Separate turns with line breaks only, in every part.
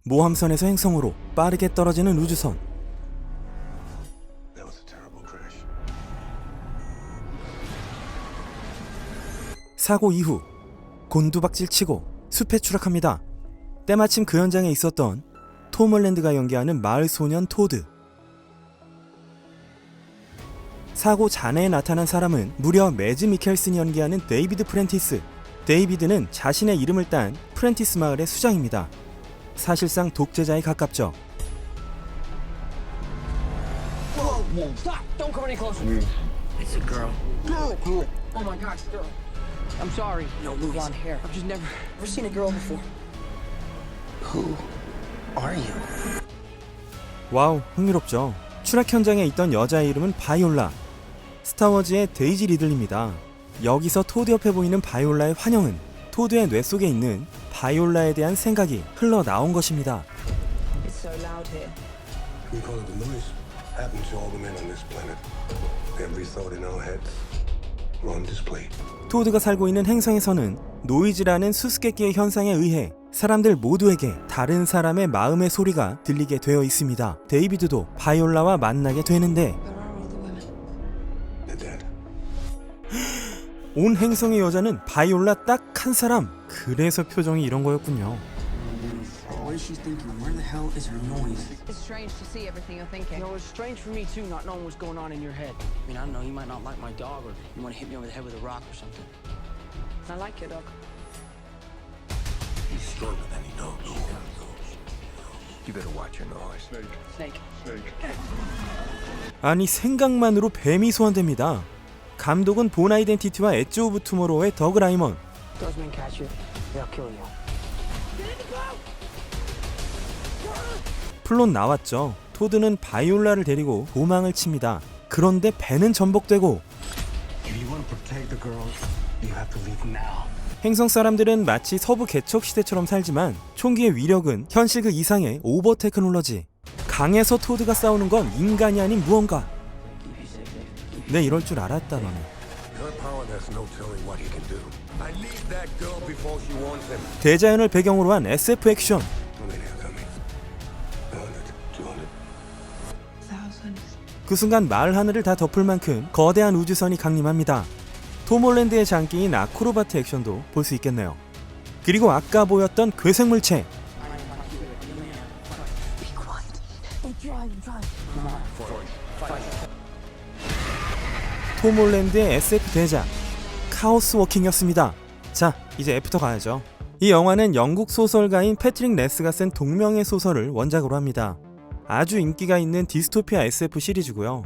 모함선에서 행성으로 빠르게 떨어지는 우주선. 사고 이후 곤두박질치고 숲에 추락합니다. 때마침 그 현장에 있었던 톰 홀랜드가 연기하는 마을 소년 토드. 사고 잔해에 나타난 사람은 무려 매즈 미켈슨이 연기하는 데이비드 프렌티스. 데이비드는 자신의 이름을 딴 프렌티스 마을의 수장입니다. 사실상 독재자에 가깝죠.
Whoa, stop! Don't come any closer. It's a girl. Girl. Oh my God, girl. I'm sorry. No, blonde hair. I've just never seen a girl before. Who are you?
와우, 흥미롭죠. 추락 현장에 있던 여자의 이름은 바이올라. 스타워즈의 데이지 리들입니다. 여기서 토드 옆에 보이는 바이올라의 환영은 토드의 뇌 속에 있는 바이올라에 대한 생각이 흘러나온 것입니다.
It's so loud here.
We call it the noise. Happens to all the men on this planet. Every thought in our heads on display.
토드가 살고 있는 행성에서는 노이즈라는 수수께끼의 현상에 의해 사람들 모두에게 다른 사람의 마음의 소리가 들리게 되어 있습니다. 데이비드도 바이올라와 만나게 되는데
Where are all the women?
They're dead.
온 행성의 여자는 바이올라 딱 한 사람. 그래서 표정이 이런 거였군요.
What is she thinking? Where the hell is her noise?
It's strange to see everything you're thinking.
You know, it's strange for me too, not knowing what's going on in your head.
I mean, I don't know, you might not like my dog, or you want to hit me over the head with a rock or something.
I like your dog.
He's stronger than he knows. You better watch your noise.
Snake.
아니 생각만으로 뱀이 소환됩니다. 감독은 본 아이덴티티와 엣지 오브 투모로우의 더그 라이먼.
Those men catch you, they'll kill you.
플롯 나왔죠. 토드는 바이올라를 데리고 도망을 칩니다. 그런데 배는 전복되고
If you want to protect the girls, you have to leave now.
행성 사람들은 마치 서부 개척 시대처럼 살지만 총기의 위력은 현실 그 이상의 오버 테크놀로지. 강에서 토드가 싸우는 건 인간이 아닌 무언가. 내 이럴 줄 알았다 너는.
Her power, there's no telling what he can do. I leave that girl before she wants him.
대자연을 배경으로 한 SF 액션.
How many are coming? 100, 200.
Thousands.
그 순간 마을 하늘을 다 덮을 만큼 거대한 우주선이 강림합니다. 톰 홀랜드의 장기인 아크로바트 액션도 볼 수 있겠네요. 그리고 아까 보였던 괴생물체.
Be quiet. Don't drive.
톰 홀랜드의 SF 대작 카오스 워킹이었습니다. 자, 이제 애프터 가야죠. 이 영화는 영국 소설가인 패트릭 레스가 쓴 동명의 소설을 원작으로 합니다. 아주 인기가 있는 디스토피아 SF 시리즈고요.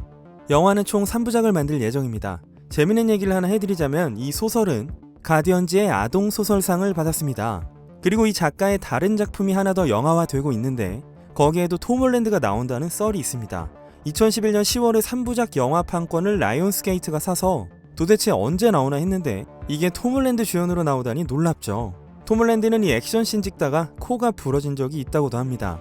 영화는 총 3부작을 만들 예정입니다. 재밌는 얘기를 하나 해드리자면 이 소설은 가디언즈의 아동 소설상을 받았습니다. 그리고 이 작가의 다른 작품이 하나 더 영화화되고 있는데 거기에도 톰 홀랜드가 나온다는 썰이 있습니다. 2011년 10월에 3부작 영화판권을 라이온스게이트가 사서 도대체 언제 나오나 했는데 이게 톰 홀랜드 주연으로 나오다니 놀랍죠. 톰 홀랜드는 이 액션씬 찍다가 코가 부러진 적이 있다고도 합니다.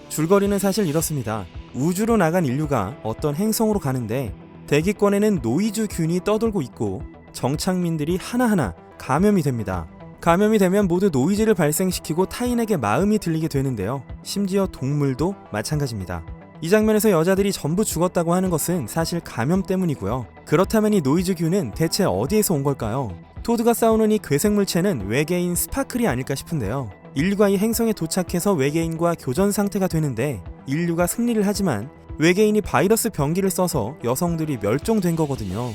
줄거리는 사실 이렇습니다. 우주로 나간 인류가 어떤 행성으로 가는데 대기권에는 노이즈균이 떠돌고 있고 정착민들이 하나하나 감염이 됩니다. 감염이 되면 모두 노이즈를 발생시키고 타인에게 마음이 들리게 되는데요. 심지어 동물도 마찬가지입니다. 이 장면에서 여자들이 전부 죽었다고 하는 것은 사실 감염 때문이고요. 그렇다면 이 노이즈균은 대체 어디에서 온 걸까요? 토드가 싸우는 이 괴생물체는 외계인 스파클이 아닐까 싶은데요. 인류가 이 행성에 도착해서 외계인과 교전 상태가 되는데 인류가 승리를 하지만 외계인이 바이러스 병기를 써서 여성들이 멸종된 거거든요.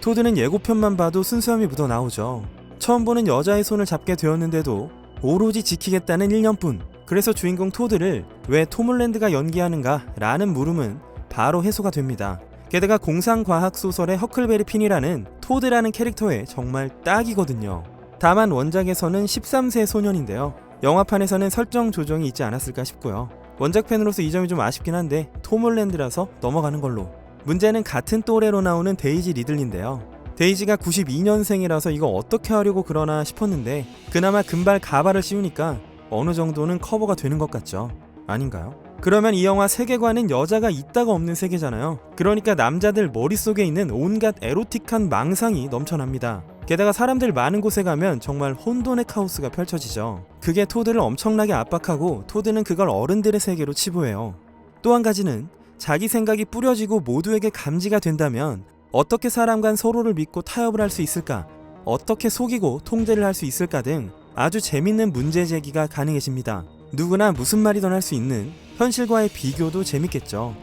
토드는 예고편만 봐도 순수함이 묻어나오죠. 처음 보는 여자의 손을 잡게 되었는데도 오로지 지키겠다는 1년뿐. 그래서 주인공 토드를 왜 톰 홀랜드가 연기하는가 라는 물음은 바로 해소가 됩니다. 게다가 공상과학 소설의 허클베리 핀이라는 토드라는 캐릭터에 정말 딱이거든요. 다만 원작에서는 13세 소년인데요. 영화판에서는 설정 조정이 있지 않았을까 싶고요. 원작 팬으로서 이 점이 좀 아쉽긴 한데 톰 홀랜드라서 넘어가는 걸로. 문제는 같은 또래로 나오는 데이지 리들인데요. 데이지가 92년생이라서 이거 어떻게 하려고 그러나 싶었는데 그나마 금발 가발을 씌우니까 어느 정도는 커버가 되는 것 같죠. 아닌가요? 그러면 이 영화 세계관은 여자가 있다가 없는 세계잖아요. 그러니까 남자들 머릿속에 있는 온갖 에로틱한 망상이 넘쳐납니다. 게다가 사람들 많은 곳에 가면 정말 혼돈의 카오스가 펼쳐지죠. 그게 토드를 엄청나게 압박하고 토드는 그걸 어른들의 세계로 치부해요. 또 한 가지는 자기 생각이 뿌려지고 모두에게 감지가 된다면 어떻게 사람 간 서로를 믿고 타협을 할 수 있을까? 어떻게 속이고 통제를 할 수 있을까 등 아주 재밌는 문제 제기가 가능해집니다. 누구나 무슨 말이든 할 수 있는 현실과의 비교도 재밌겠죠.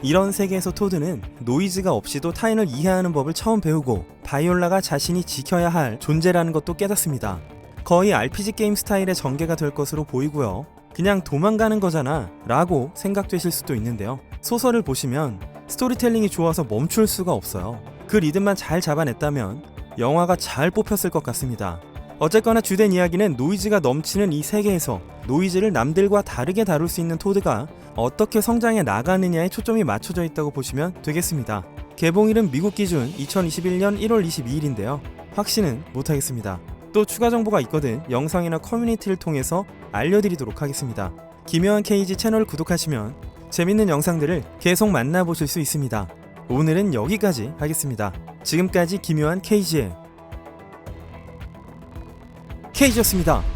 이런 세계에서 토드는 노이즈가 없이도 타인을 이해하는 법을 처음 배우고 바이올라가 자신이 지켜야 할 존재라는 것도 깨닫습니다. 거의 RPG 게임 스타일의 전개가 될 것으로 보이고요. 그냥 도망가는 거잖아 라고 생각되실 수도 있는데요. 소설을 보시면 스토리텔링이 좋아서 멈출 수가 없어요. 그 리듬만 잘 잡아냈다면 영화가 잘 뽑혔을 것 같습니다. 어쨌거나 주된 이야기는 노이즈가 넘치는 이 세계에서 노이즈를 남들과 다르게 다룰 수 있는 토드가 어떻게 성장해 나가느냐에 초점이 맞춰져 있다고 보시면 되겠습니다. 개봉일은 미국 기준 2021년 1월 22일인데요. 확신은 못하겠습니다. 또 추가 정보가 있거든 영상이나 커뮤니티를 통해서 알려드리도록 하겠습니다. 기묘한 케이지 채널 구독하시면 재밌는 영상들을 계속 만나보실 수 있습니다. 오늘은 여기까지 하겠습니다. 지금까지 기묘한 케이지의 케이지였습니다.